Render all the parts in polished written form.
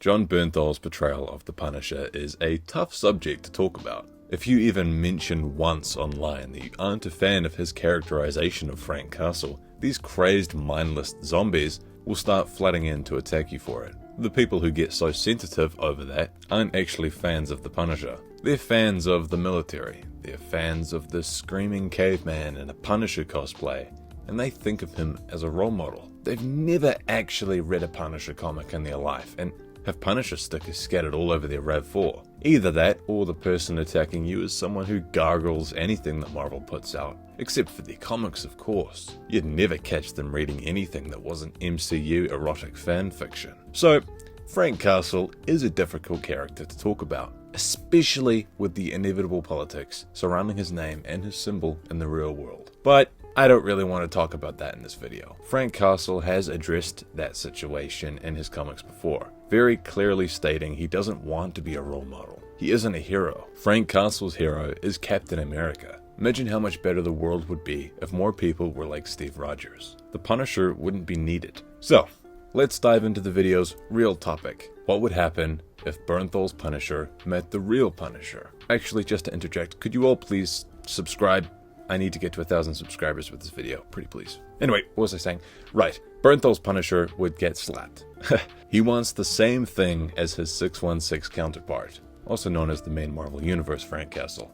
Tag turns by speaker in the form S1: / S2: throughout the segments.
S1: Jon Bernthal's portrayal of the Punisher is a tough subject to talk about. If you even mention once online that you aren't a fan of his characterization of Frank Castle, these crazed, mindless zombies will start flooding in to attack you for it. The people who get so sensitive over that aren't actually fans of the Punisher. They're fans of the military. They're fans of the screaming caveman in a Punisher cosplay, and they think of him as a role model. They've never actually read a Punisher comic in their life, and have Punisher stickers scattered all over their RAV4. Either that, or the person attacking you is someone who gargles anything that Marvel puts out. Except for their comics, of course. You'd never catch them reading anything that wasn't MCU erotic fan fiction. So, Frank Castle is a difficult character to talk about, especially with the inevitable politics surrounding his name and his symbol in the real world. But I don't really want to talk about that in this video. Frank Castle has addressed that situation in his comics before, very clearly stating he doesn't want to be a role model. He isn't a hero. Frank Castle's hero is Captain America. Imagine how much better the world would be if more people were like Steve Rogers. The Punisher wouldn't be needed. So, let's dive into the video's real topic. What would happen if Bernthal's Punisher met the real Punisher? Actually, just to interject, could you all please subscribe? I need to get to 1,000 subscribers with this video, pretty please. Anyway, what was I saying? Right, Bernthal's Punisher would get slapped. He wants the same thing as his 616 counterpart, also known as the main Marvel Universe Frank Castle.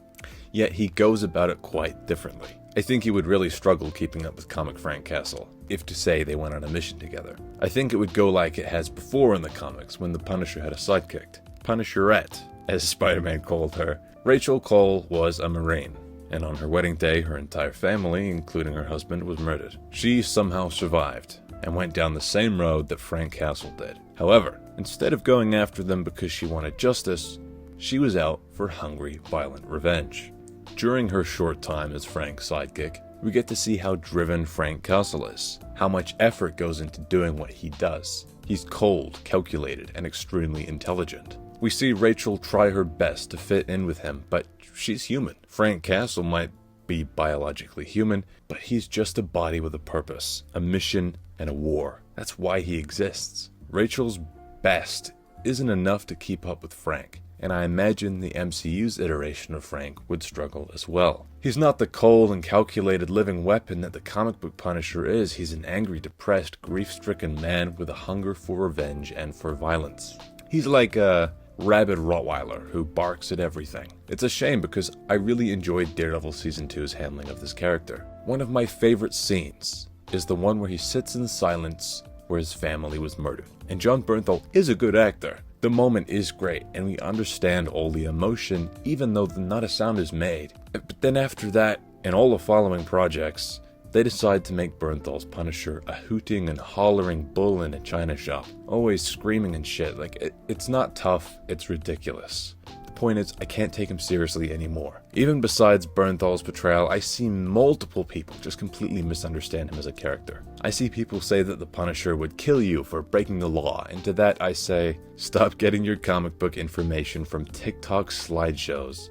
S1: Yet he goes about it quite differently. I think he would really struggle keeping up with comic Frank Castle, if to say they went on a mission together. I think it would go like it has before in the comics when the Punisher had a sidekick. Punisherette, as Spider-Man called her. Rachel Cole was a Marine, and on her wedding day her entire family, including her husband, was murdered. She somehow survived, and went down the same road that Frank Castle did. However, instead of going after them because she wanted justice, she was out for hungry, violent revenge. During her short time as Frank's sidekick, we get to see how driven Frank Castle is, how much effort goes into doing what he does. He's cold, calculated, and extremely intelligent. We see Rachel try her best to fit in with him, but she's human. Frank Castle might be biologically human, but he's just a body with a purpose, a mission, and a war. That's why he exists. Rachel's best isn't enough to keep up with Frank, and I imagine the MCU's iteration of Frank would struggle as well. He's not the cold and calculated living weapon that the comic book Punisher is. He's an angry, depressed, grief-stricken man with a hunger for revenge and for violence. He's like a rabid Rottweiler who barks at everything. It's a shame because I really enjoyed Daredevil Season 2's handling of this character. One of my favorite scenes is the one where he sits in silence where his family was murdered. And Jon Bernthal is a good actor. The moment is great, and we understand all the emotion, even though not a sound is made. But then after that, in all the following projects, they decide to make Bernthal's Punisher a hooting and hollering bull in a china shop, always screaming and shit. Like, it's not tough, it's ridiculous. The point is, I can't take him seriously anymore. Even besides Bernthal's portrayal, I see multiple people just completely misunderstand him as a character. I see people say that the Punisher would kill you for breaking the law, and to that I say, stop getting your comic book information from TikTok slideshows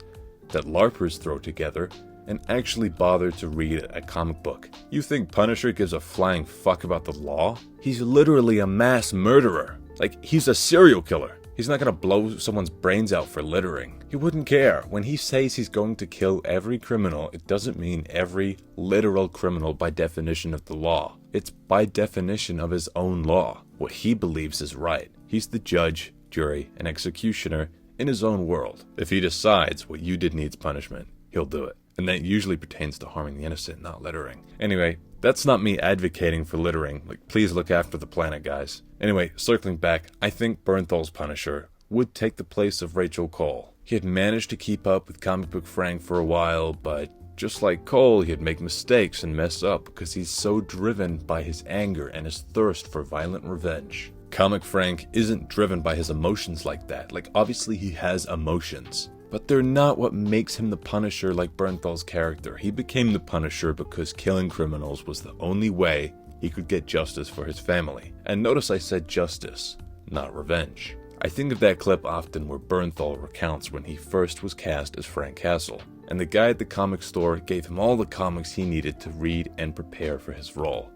S1: that LARPers throw together, and actually bother to read a comic book. You think Punisher gives a flying fuck about the law? He's literally a mass murderer. Like, he's a serial killer. He's not gonna blow someone's brains out for littering. He wouldn't care. When he says he's going to kill every criminal, it doesn't mean every literal criminal by definition of the law. It's by definition of his own law, what he believes is right. He's the judge, jury, and executioner in his own world. If he decides what you did needs punishment, he'll do it. And that usually pertains to harming the innocent, not littering. Anyway, that's not me advocating for littering. Like, please look after the planet, guys. Anyway, circling back, I think Bernthal's Punisher would take the place of Rachel Cole. He had managed to keep up with comic book Frank for a while, but just like Cole, he'd make mistakes and mess up because he's so driven by his anger and his thirst for violent revenge. Comic Frank isn't driven by his emotions like that. Like, obviously he has emotions, but they're not what makes him the Punisher like Bernthal's character. He became the Punisher because killing criminals was the only way he could get justice for his family. And notice I said justice, not revenge. I think of that clip often where Bernthal recounts when he first was cast as Frank Castle, and the guy at the comic store gave him all the comics he needed to read and prepare for his role.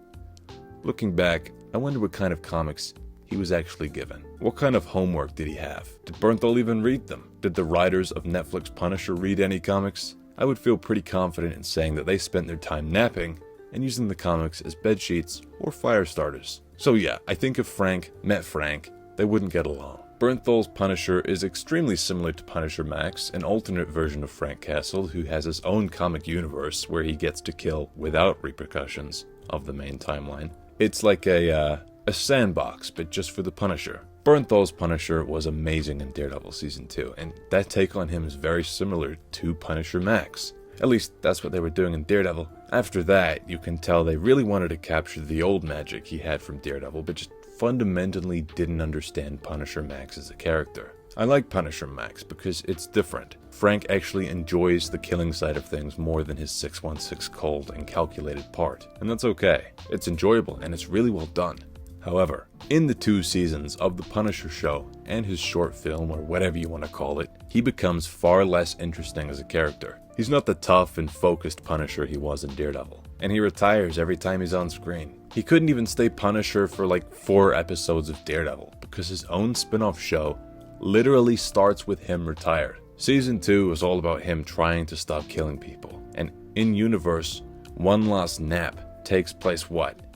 S1: Looking back, I wonder what kind of comics he was actually given? What kind of homework did he have? Did Bernthal even read them? Did the writers of Netflix Punisher read any comics? I would feel pretty confident in saying that they spent their time napping and using the comics as bedsheets or fire starters. So yeah, I think if Frank met Frank, they wouldn't get along. Bernthal's Punisher is extremely similar to Punisher Max, an alternate version of Frank Castle who has his own comic universe where he gets to kill without repercussions of the main timeline. It's like a sandbox, but just for the Punisher. Bernthal's Punisher was amazing in Daredevil Season 2, and that take on him is very similar to Punisher Max. At least, that's what they were doing in Daredevil. After that, you can tell they really wanted to capture the old magic he had from Daredevil, but just fundamentally didn't understand Punisher Max as a character. I like Punisher Max because it's different. Frank actually enjoys the killing side of things more than his 616 cold and calculated part, and that's okay. It's enjoyable and it's really well done. However, in the 2 seasons of the Punisher show and his short film, or whatever you want to call it, he becomes far less interesting as a character. He's not the tough and focused Punisher he was in Daredevil, and he retires every time he's on screen. He couldn't even stay Punisher for like 4 episodes of Daredevil, because his own spin-off show literally starts with him retired. Season 2 is all about him trying to stop killing people, and in-universe, One Last Nap takes place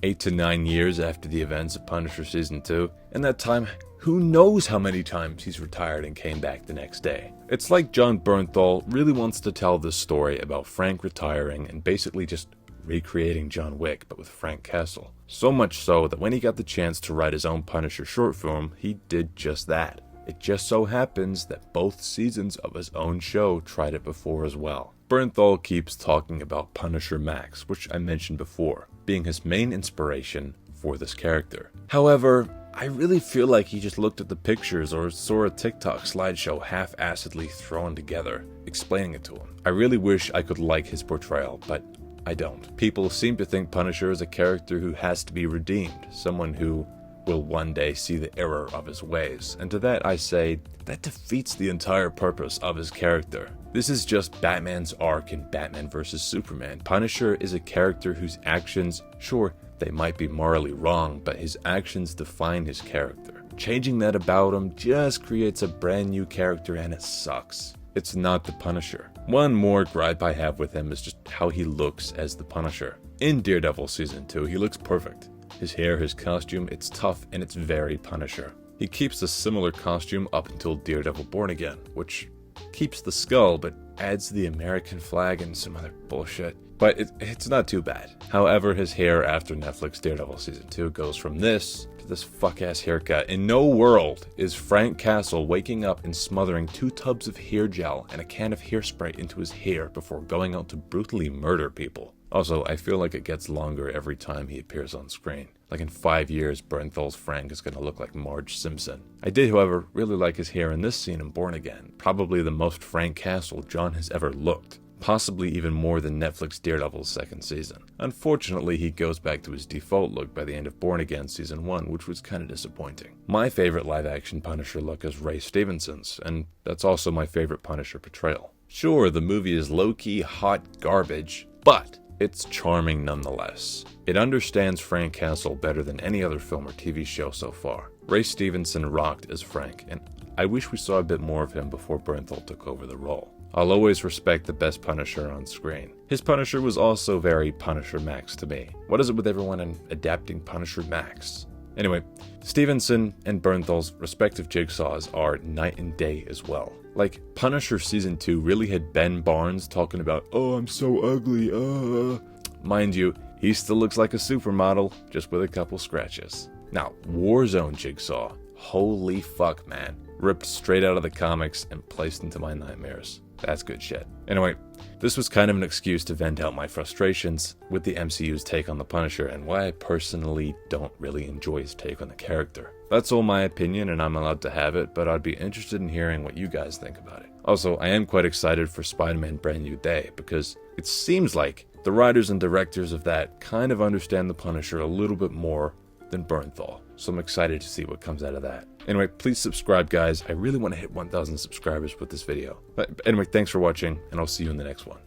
S1: 8 to 9 years after the events of Punisher Season 2, and that time, who knows how many times he's retired and came back the next day. It's like John Bernthal really wants to tell this story about Frank retiring and basically just recreating John Wick, but with Frank Castle. So much so that when he got the chance to write his own Punisher short film, he did just that. It just so happens that both seasons of his own show tried it before as well. Bernthal keeps talking about Punisher Max, which I mentioned before, being his main inspiration for this character. However, I really feel like he just looked at the pictures or saw a TikTok slideshow half-assedly thrown together, explaining it to him. I really wish I could like his portrayal, but I don't. People seem to think Punisher is a character who has to be redeemed, someone who will one day see the error of his ways, and to that I say, that defeats the entire purpose of his character. This is just Batman's arc in Batman vs. Superman. Punisher is a character whose actions, sure, they might be morally wrong, but his actions define his character. Changing that about him just creates a brand new character and it sucks. It's not the Punisher. One more gripe I have with him is just how he looks as the Punisher. In Daredevil Season 2, he looks perfect. His hair, his costume, it's tough and it's very Punisher. He keeps a similar costume up until Daredevil Born Again, which keeps the skull but adds the American flag and some other bullshit. But it's not too bad. However, his hair after Netflix Daredevil Season 2 goes from this to this fuck-ass haircut. In no world is Frank Castle waking up and smothering 2 tubs of hair gel and a can of hairspray into his hair before going out to brutally murder people. Also, I feel like it gets longer every time he appears on screen. Like in 5 years, Bernthal's Frank is gonna look like Marge Simpson. I did, however, really like his hair in this scene in Born Again. Probably the most Frank Castle John has ever looked. Possibly even more than Netflix Daredevil's 2nd season. Unfortunately, he goes back to his default look by the end of Born Again Season 1, which was kinda disappointing. My favorite live-action Punisher look is Ray Stevenson's, and that's also my favorite Punisher portrayal. Sure, the movie is low-key hot garbage, but it's charming nonetheless. It understands Frank Castle better than any other film or TV show so far. Ray Stevenson rocked as Frank, and I wish we saw a bit more of him before Bernthal took over the role. I'll always respect the best Punisher on screen. His Punisher was also very Punisher Max to me. What is it with everyone in adapting Punisher Max? Anyway, Stevenson and Bernthal's respective jigsaws are night and day as well. Like, Punisher Season 2 really had Ben Barnes talking about, "Oh, I'm so ugly, Mind you, he still looks like a supermodel, just with a couple scratches. Now, Warzone Jigsaw, holy fuck, man. Ripped straight out of the comics and placed into my nightmares. That's good shit. Anyway, this was kind of an excuse to vent out my frustrations with the MCU's take on the Punisher and why I personally don't really enjoy his take on the character. That's all my opinion and I'm allowed to have it, but I'd be interested in hearing what you guys think about it. Also, I am quite excited for Spider-Man Brand New Day because it seems like the writers and directors of that kind of understand the Punisher a little bit more than Bernthal. So I'm excited to see what comes out of that. Anyway, please subscribe, guys. I really want to hit 1,000 subscribers with this video. But anyway, thanks for watching, and I'll see you in the next one.